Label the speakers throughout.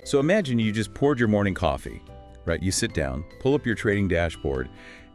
Speaker 1: So imagine you just poured your morning coffee, right? You sit down, pull up your trading dashboard,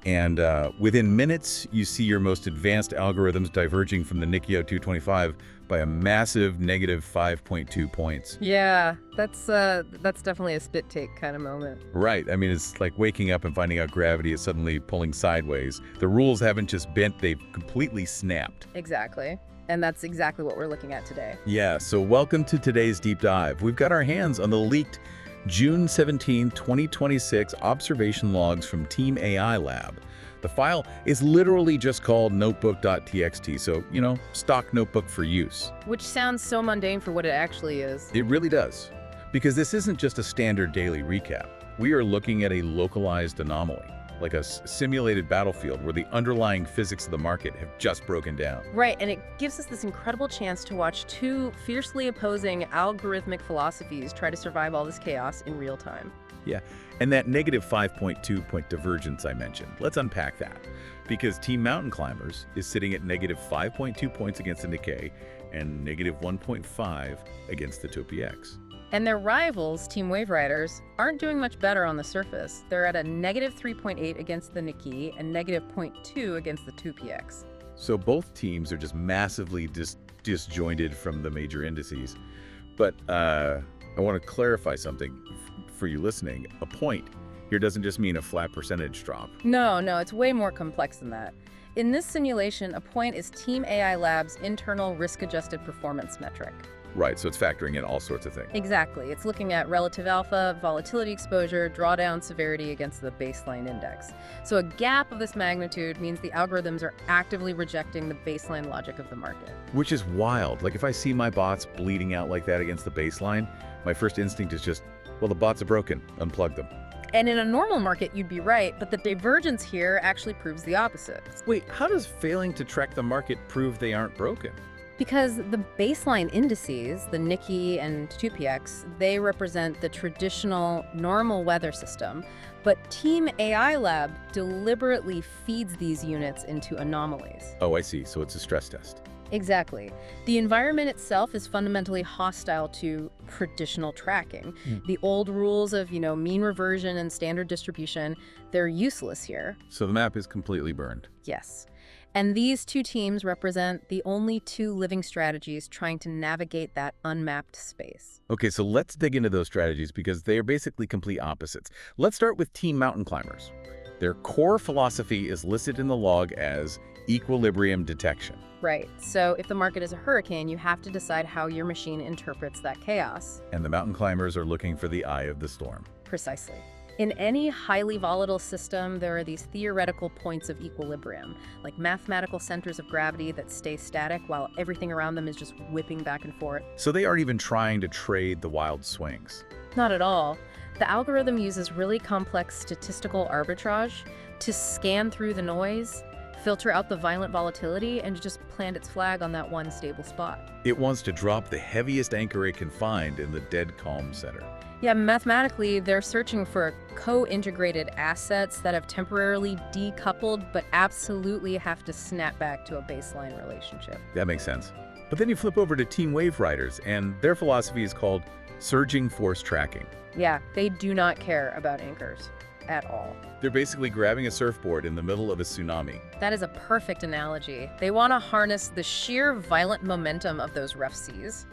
Speaker 1: and within minutes, you see your most advanced algorithms diverging from the Nikkei 225 by a massive negative 5.2 points.
Speaker 2: Yeah, that's definitely a spit take kind of moment.
Speaker 1: Right. I mean, it's like waking up and finding out gravity is suddenly pulling sideways. The rules haven't just bent, they've completely snapped.
Speaker 2: Exactly. And that's exactly what we're looking at today.
Speaker 1: Yeah, so welcome to today's deep dive. We've got our hands on the leaked June 17, 2026 observation logs from Team AI Lab. The file is literally just called notebook.txt, so, stock notebook for use.
Speaker 2: Which sounds so mundane for what it actually is.
Speaker 1: It really does, because this isn't just a standard daily recap. We are looking at a localized anomaly, like a simulated battlefield where the underlying physics of the market have just broken down.
Speaker 2: Right, and it gives us this incredible chance to watch two fiercely opposing algorithmic philosophies try to survive all this chaos in real time.
Speaker 1: Yeah, and that negative 5.2 point divergence I mentioned, let's unpack that. Because Team Mountain Climbers is sitting at negative 5.2 points against the Nikkei and negative 1.5 against the TOPIX.
Speaker 2: And their rivals, Team Wave Riders, aren't doing much better on the surface. They're at a negative 3.8 against the Nikkei and negative 0.2 against the TOPIX.
Speaker 1: So both teams are just massively disjointed from the major indices. But I want to clarify something for you listening. A point here doesn't just mean a flat percentage drop.
Speaker 2: No, it's way more complex than that. In this simulation, a point is Team AI Lab's internal risk-adjusted performance metric.
Speaker 1: Right, so it's factoring in all sorts of things.
Speaker 2: Exactly. It's looking at relative alpha, volatility exposure, drawdown severity against the baseline index. So a gap of this magnitude means the algorithms are actively rejecting the baseline logic of the market.
Speaker 1: Which is wild. Like if I see my bots bleeding out like that against the baseline, my first instinct is just, well, the bots are broken, unplug them.
Speaker 2: And in a normal market, you'd be right, but the divergence here actually proves the opposite.
Speaker 1: Wait, how does failing to track the market prove they aren't broken?
Speaker 2: Because the baseline indices, the Nikkei and TOPIX, they represent the traditional normal weather system, but Team AI Lab deliberately feeds these units into anomalies.
Speaker 1: Oh, I see. So it's a stress test.
Speaker 2: Exactly. The environment itself is fundamentally hostile to traditional tracking. The old rules of, mean reversion and standard distribution, they're useless here.
Speaker 1: So the map is completely burned.
Speaker 2: Yes. And these two teams represent the only two living strategies trying to navigate that unmapped space.
Speaker 1: Okay, so let's dig into those strategies because they are basically complete opposites. Let's start with Team Mountain Climbers. Their core philosophy is listed in the log as equilibrium detection.
Speaker 2: Right. So if the market is a hurricane, you have to decide how your machine interprets that chaos.
Speaker 1: And the mountain climbers are looking for the eye of the storm.
Speaker 2: Precisely. In any highly volatile system, there are these theoretical points of equilibrium, like mathematical centers of gravity that stay static while everything around them is just whipping back and forth.
Speaker 1: So they aren't even trying to trade the wild swings.
Speaker 2: Not at all. The algorithm uses really complex statistical arbitrage to scan through the noise, filter out the violent volatility, and just plant its flag on that one stable spot.
Speaker 1: It wants to drop the heaviest anchor it can find in the dead calm center.
Speaker 2: Yeah, mathematically, they're searching for co-integrated assets that have temporarily decoupled but absolutely have to snap back to a baseline relationship.
Speaker 1: That makes sense. But then you flip over to Team Wave Riders, and their philosophy is called surging force tracking.
Speaker 2: Yeah, they do not care about anchors at all.
Speaker 1: They're basically grabbing a surfboard in the middle of a tsunami.
Speaker 2: That is a perfect analogy. They want to harness the sheer violent momentum of those rough seas.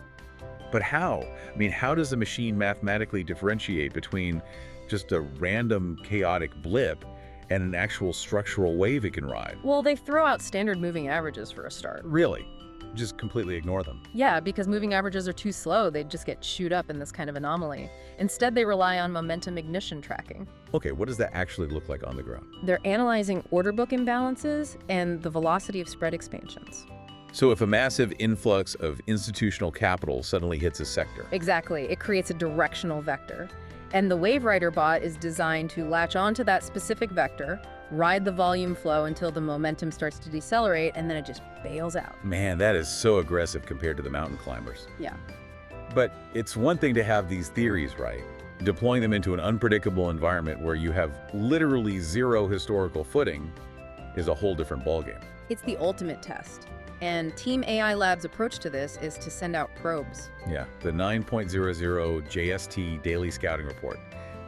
Speaker 1: But how? I mean, how does a machine mathematically differentiate between just a random chaotic blip and an actual structural wave it can ride?
Speaker 2: Well, they throw out standard moving averages for a start.
Speaker 1: Really? Just completely ignore them?
Speaker 2: Yeah, because moving averages are too slow. They'd just get chewed up in this kind of anomaly. Instead, they rely on momentum ignition tracking.
Speaker 1: Okay, what does that actually look like on the ground?
Speaker 2: They're analyzing order book imbalances and the velocity of spread expansions.
Speaker 1: So if a massive influx of institutional capital suddenly hits a sector.
Speaker 2: Exactly. It creates a directional vector. And the Wave Rider bot is designed to latch onto that specific vector, ride the volume flow until the momentum starts to decelerate, and then it just bails out.
Speaker 1: Man, that is so aggressive compared to the mountain climbers.
Speaker 2: Yeah.
Speaker 1: But it's one thing to have these theories right. Deploying them into an unpredictable environment where you have literally zero historical footing is a whole different ballgame.
Speaker 2: It's the ultimate test. And Team AI Lab's approach to this is to send out probes.
Speaker 1: Yeah, the 9.00 JST Daily Scouting Report.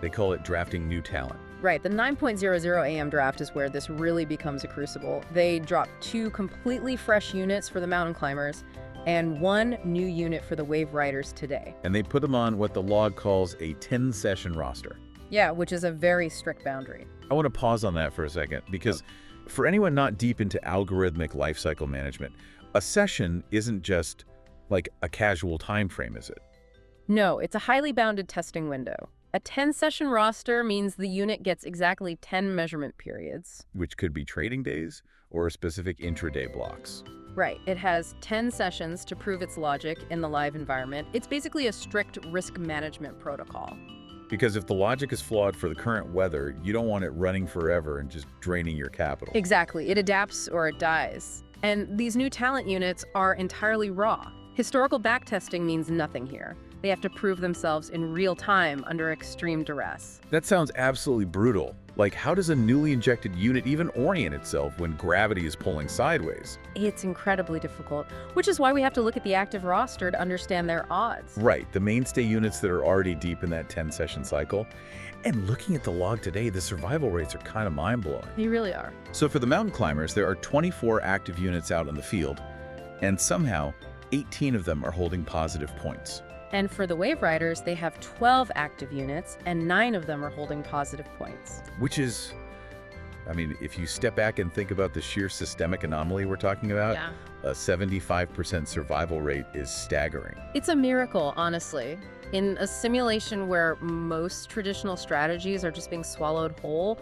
Speaker 1: They call it drafting new talent.
Speaker 2: Right, the 9.00 AM draft is where this really becomes a crucible. They drop 2 completely fresh units for the mountain climbers and 1 new unit for the wave riders today.
Speaker 1: And they put them on what the log calls a 10-session roster.
Speaker 2: Yeah, which is a very strict boundary.
Speaker 1: I want to pause on that for a second because for anyone not deep into algorithmic lifecycle management, a session isn't just like a casual time frame, is it?
Speaker 2: No, it's a highly bounded testing window. A 10-session roster means the unit gets exactly 10 measurement periods.
Speaker 1: Which could be trading days or specific intraday blocks.
Speaker 2: Right, it has 10 sessions to prove its logic in the live environment. It's basically a strict risk management protocol.
Speaker 1: Because if the logic is flawed for the current weather, you don't want it running forever and just draining your capital.
Speaker 2: Exactly, it adapts or it dies. And these new talent units are entirely raw. Historical backtesting means nothing here. They have to prove themselves in real time under extreme duress.
Speaker 1: That sounds absolutely brutal. Like, how does a newly injected unit even orient itself when gravity is pulling sideways?
Speaker 2: It's incredibly difficult, which is why we have to look at the active roster to understand their odds.
Speaker 1: Right, the mainstay units that are already deep in that 10-session cycle. And looking at the log today, the survival rates are kind of mind-blowing.
Speaker 2: They really are.
Speaker 1: So for the mountain climbers, there are 24 active units out in the field, and somehow 18 of them are holding positive points.
Speaker 2: And for the wave riders, they have 12 active units, and 9 of them are holding positive points.
Speaker 1: Which is, I mean, if you step back and think about the sheer systemic anomaly we're talking about, a 75% survival rate is staggering.
Speaker 2: It's a miracle, honestly. In a simulation where most traditional strategies are just being swallowed whole,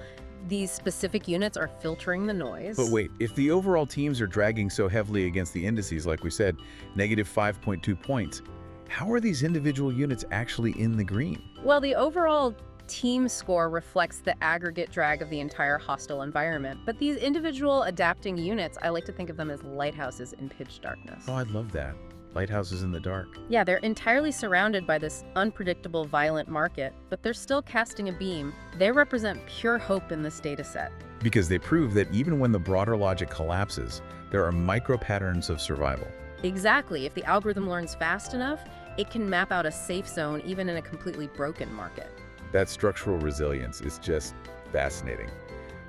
Speaker 2: these specific units are filtering the noise.
Speaker 1: But wait, if the overall teams are dragging so heavily against the indices, like we said, negative 5.2 points, how are these individual units actually in the green?
Speaker 2: Well, the overall team score reflects the aggregate drag of the entire hostile environment, but these individual adapting units, I like to think of them as lighthouses in pitch darkness.
Speaker 1: Oh, I love that. Lighthouses in the dark.
Speaker 2: Yeah, they're entirely surrounded by this unpredictable, violent market, but they're still casting a beam. They represent pure hope in this data set.
Speaker 1: Because they prove that even when the broader logic collapses, there are micro patterns of survival.
Speaker 2: Exactly. If the algorithm learns fast enough, it can map out a safe zone even in a completely broken market.
Speaker 1: That structural resilience is just fascinating.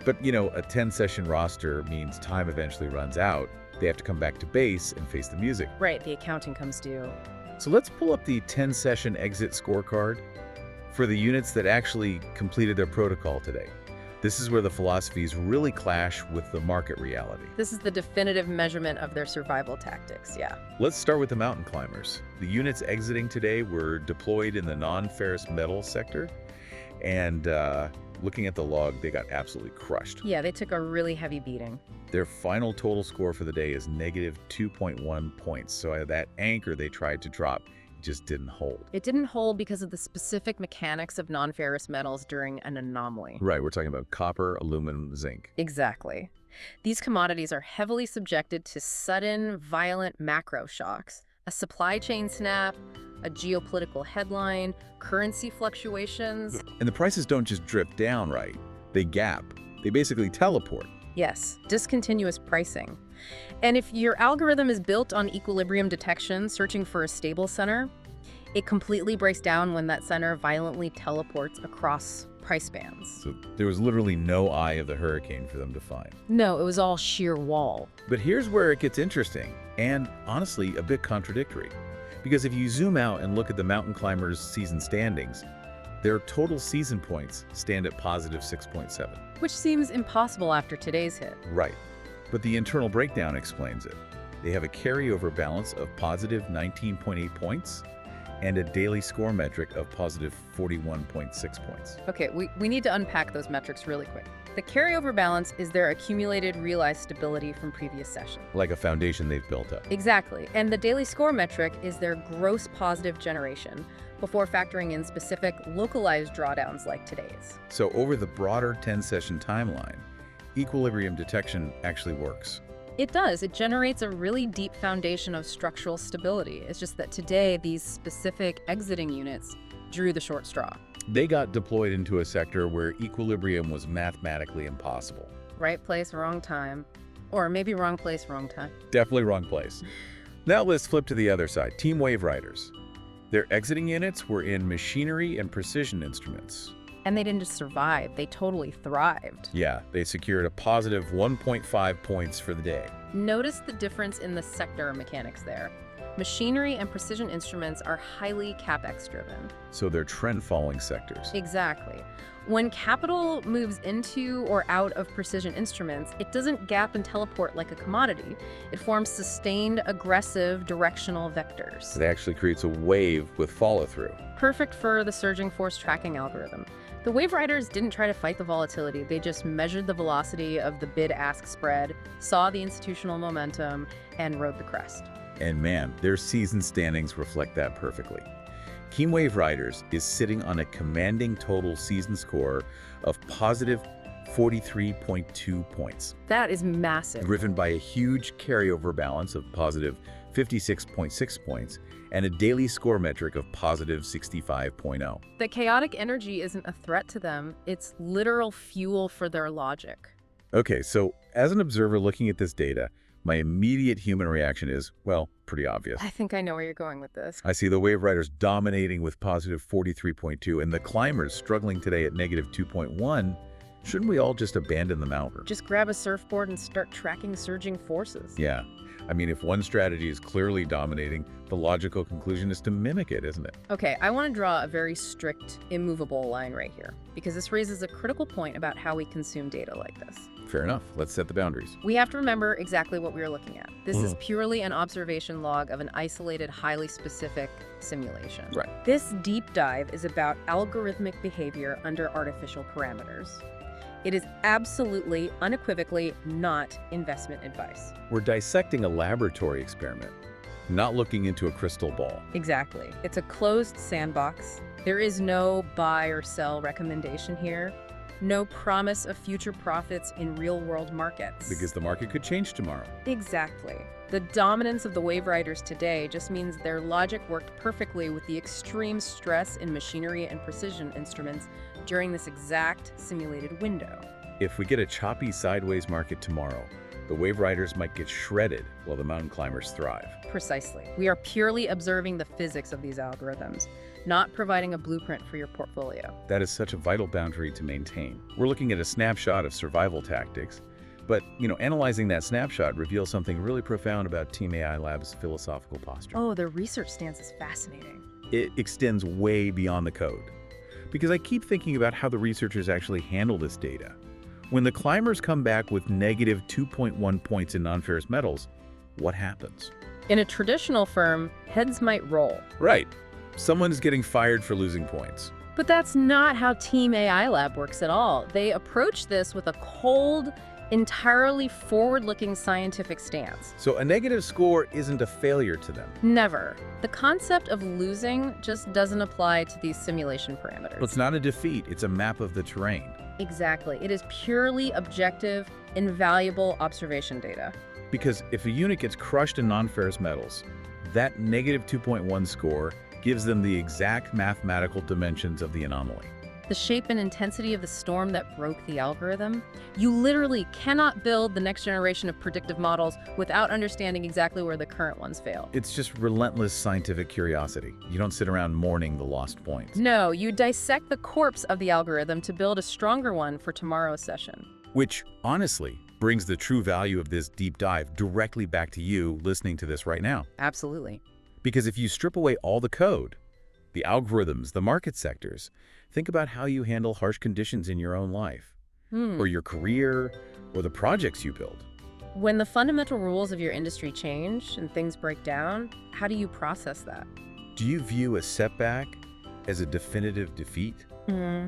Speaker 1: But, you know, a 10-session roster means time eventually runs out. They have to come back to base and face the music.
Speaker 2: Right, the accounting comes due.
Speaker 1: So let's pull up the 10-session exit scorecard for the units that actually completed their protocol today. This is where the philosophies really clash with the market reality.
Speaker 2: This is the definitive measurement of their survival tactics, yeah.
Speaker 1: Let's start with the mountain climbers. The units exiting today were deployed in the non-ferrous metal sector, and looking at the log, they got absolutely crushed.
Speaker 2: Yeah, they took a really heavy beating.
Speaker 1: Their final total score for the day is negative 2.1 points, so that anchor they tried to drop just didn't hold.
Speaker 2: It didn't hold because of the specific mechanics of non-ferrous metals during an anomaly.
Speaker 1: Right, we're talking about copper, aluminum, zinc.
Speaker 2: Exactly. These commodities are heavily subjected to sudden, violent macro shocks. A supply chain snap, a geopolitical headline, currency fluctuations.
Speaker 1: And the prices don't just drift down, right? They gap. They basically teleport.
Speaker 2: Yes, discontinuous pricing. And if your algorithm is built on equilibrium detection, searching for a stable center, it completely breaks down when that center violently teleports across price bands.
Speaker 1: So there was literally no eye of the hurricane for them to find.
Speaker 2: No, it was all sheer wall.
Speaker 1: But here's where it gets interesting, and honestly, a bit contradictory. Because if you zoom out and look at the mountain climbers' season standings, their total season points stand at positive 6.7.
Speaker 2: Which seems impossible after today's hit.
Speaker 1: Right. But the internal breakdown explains it. They have a carryover balance of positive 19.8 points and a daily score metric of positive 41.6 points.
Speaker 2: Okay, we need to unpack those metrics really quick. The carryover balance is their accumulated realized stability from previous sessions.
Speaker 1: Like a foundation they've built up.
Speaker 2: Exactly. And the daily score metric is their gross positive generation before factoring in specific localized drawdowns like today's.
Speaker 1: So over the broader 10-session timeline, equilibrium detection actually works.
Speaker 2: It does. It generates a really deep foundation of structural stability. It's just that today, these specific exiting units drew the short straw.
Speaker 1: They got deployed into a sector where equilibrium was mathematically impossible.
Speaker 2: Right place, wrong time. Or maybe wrong place, wrong time.
Speaker 1: Definitely wrong place. Now let's flip to the other side, Team Wave Riders. Their exiting units were in machinery and precision instruments.
Speaker 2: And they didn't just survive, they totally thrived.
Speaker 1: Yeah, they secured a positive 1.5 points for the day.
Speaker 2: Notice the difference in the sector mechanics there. Machinery and precision instruments are highly CapEx driven.
Speaker 1: So they're trend-following sectors.
Speaker 2: Exactly. When capital moves into or out of precision instruments, it doesn't gap and teleport like a commodity. It forms sustained, aggressive, directional vectors.
Speaker 1: It actually creates a wave with follow-through.
Speaker 2: Perfect for the surging force tracking algorithm. The Wave Riders didn't try to fight the volatility. They just measured the velocity of the bid-ask spread, saw the institutional momentum, and rode the crest.
Speaker 1: And man, their season standings reflect that perfectly. Team Wave Riders is sitting on a commanding total season score of positive 43.2 points,
Speaker 2: That is massive.
Speaker 1: driven by a huge carryover balance of positive 56.6 points and a daily score metric of positive 65.0.
Speaker 2: The chaotic energy isn't a threat to them, it's literal fuel for their logic.
Speaker 1: Okay, so as an observer looking at this data, my immediate human reaction is, well, pretty obvious.
Speaker 2: I think I know where you're going with this.
Speaker 1: I see the Wave Riders dominating with positive 43.2 and the climbers struggling today at negative 2.1. Shouldn't we all just abandon the mountain?
Speaker 2: Just grab a surfboard and start tracking surging forces.
Speaker 1: Yeah. I mean, if one strategy is clearly dominating, the logical conclusion is to mimic it, isn't it?
Speaker 2: Okay, I want to draw a very strict, immovable line right here, because this raises a critical point about how we consume data like this.
Speaker 1: Fair enough. Let's set the boundaries.
Speaker 2: We have to remember exactly what we are looking at. This is purely an observation log of an isolated, highly specific simulation.
Speaker 1: Right.
Speaker 2: This deep dive is about algorithmic behavior under artificial parameters. It is absolutely, unequivocally not investment advice.
Speaker 1: We're dissecting a laboratory experiment, not looking into a crystal ball.
Speaker 2: Exactly. It's a closed sandbox. There is no buy or sell recommendation here. No promise of future profits in real-world markets.
Speaker 1: Because the market could change tomorrow.
Speaker 2: Exactly. The dominance of the Wave Riders today just means their logic worked perfectly with the extreme stress in machinery and precision instruments during this exact simulated window.
Speaker 1: If we get a choppy sideways market tomorrow, the Wave Riders might get shredded while the mountain climbers thrive.
Speaker 2: Precisely. We are purely observing the physics of these algorithms, not providing a blueprint for your portfolio.
Speaker 1: That is such a vital boundary to maintain. We're looking at a snapshot of survival tactics, but, analyzing that snapshot reveals something really profound about Team AI Lab's philosophical posture.
Speaker 2: Oh, their research stance is fascinating.
Speaker 1: It extends way beyond the code. Because I keep thinking about how the researchers actually handle this data. When the climbers come back with negative 2.1 points in non-ferrous metals, what happens?
Speaker 2: In a traditional firm, heads might roll.
Speaker 1: Right. Someone's getting fired for losing points.
Speaker 2: But that's not how Team AI Lab works at all. They approach this with a cold, entirely forward-looking scientific stance.
Speaker 1: So a negative score isn't a failure to them.
Speaker 2: Never. The concept of losing just doesn't apply to these simulation parameters.
Speaker 1: Well, it's not a defeat, it's a map of the terrain.
Speaker 2: Exactly. It is purely objective, invaluable observation data.
Speaker 1: Because if a unit gets crushed in non-ferrous metals, that negative 2.1 score gives them the exact mathematical dimensions of the anomaly.
Speaker 2: The shape and intensity of the storm that broke the algorithm. You literally cannot build the next generation of predictive models without understanding exactly where the current ones failed.
Speaker 1: It's just relentless scientific curiosity. You don't sit around mourning the lost points.
Speaker 2: No, you dissect the corpse of the algorithm to build a stronger one for tomorrow's session.
Speaker 1: Which, honestly, brings the true value of this deep dive directly back to you listening to this right now.
Speaker 2: Absolutely.
Speaker 1: Because if you strip away all the code, the algorithms, the market sectors, think about how you handle harsh conditions in your own life, or your career, or the projects you build.
Speaker 2: When the fundamental rules of your industry change and things break down, how do you process that?
Speaker 1: Do you view a setback as a definitive defeat?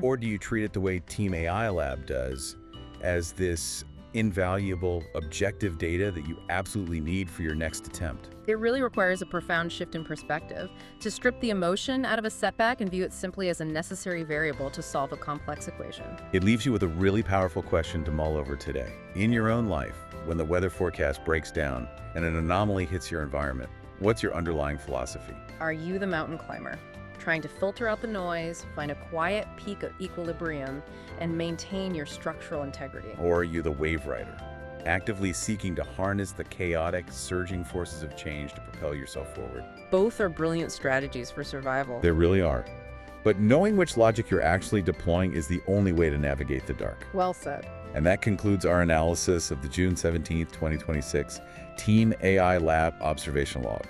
Speaker 1: Or do you treat it the way Team AI Lab does, as this invaluable, objective data that you absolutely need for your next attempt?
Speaker 2: It really requires a profound shift in perspective to strip the emotion out of a setback and view it simply as a necessary variable to solve a complex equation.
Speaker 1: It leaves you with a really powerful question to mull over today. In your own life, when the weather forecast breaks down and an anomaly hits your environment, what's your underlying philosophy?
Speaker 2: Are you the mountain climber, trying to filter out the noise, find a quiet peak of equilibrium, and maintain your structural integrity?
Speaker 1: Or are you the wave rider, actively seeking to harness the chaotic, surging forces of change to propel yourself forward.
Speaker 2: Both are brilliant strategies for survival.
Speaker 1: They really are. But knowing which logic you're actually deploying is the only way to navigate the dark.
Speaker 2: Well said.
Speaker 1: And that concludes our analysis of the June 17th, 2026 Team AI Lab observation log.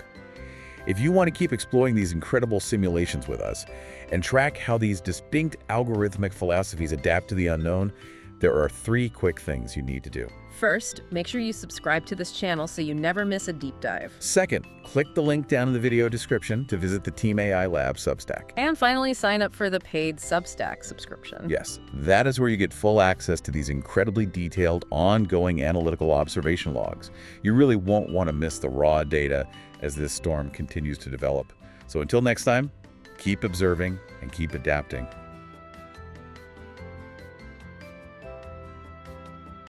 Speaker 1: If you want to keep exploring these incredible simulations with us and track how these distinct algorithmic philosophies adapt to the unknown, there are 3 quick things you need to do.
Speaker 2: First, make sure you subscribe to this channel so you never miss a deep dive.
Speaker 1: Second, click the link down in the video description to visit the Team AI Lab Substack.
Speaker 2: And finally, sign up for the paid Substack subscription.
Speaker 1: Yes, that is where you get full access to these incredibly detailed, ongoing analytical observation logs. You really won't want to miss the raw data as this storm continues to develop. So until next time, keep observing and keep adapting.